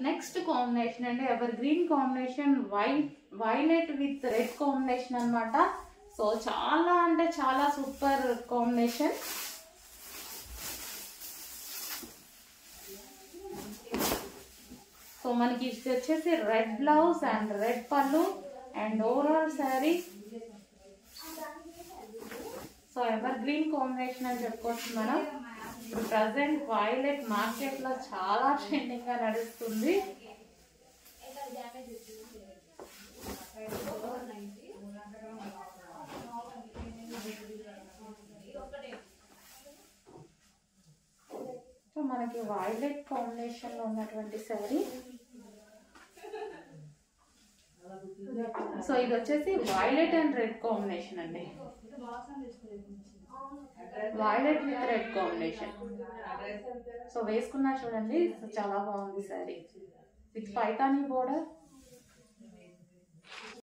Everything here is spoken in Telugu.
నెక్స్ట్ కాంబినేషన్ అండి ever green combination, violet with red combination అన్నమాట. సో చాలా అంటే చాలా సూపర్ కాంబినేషన్. సో మనకి ఇది వచ్చేసి రెడ్ బ్లౌజ్ అండ్ రెడ్ పళ్ళు and overall sari. So ever green combination అని చెప్పుకోవచ్చు మనం. ఇప్పుడు ప్రజెంట్ వైలెట్ మార్కెట్ లో చాలా ట్రెండింగ్ గా నడుస్తుంది. సో మనకి వైలెట్ కాంబినేషన్ లో ఉన్నటువంటి శారీ. సో ఇది వచ్చేసి వైలెట్ అండ్ రెడ్ కాంబినేషన్ అండి, violet with red combination. So వేసుకున్నా చూడండి, చాలా బాగుంది శారీ విత్ పైతానీ బోర్డర్.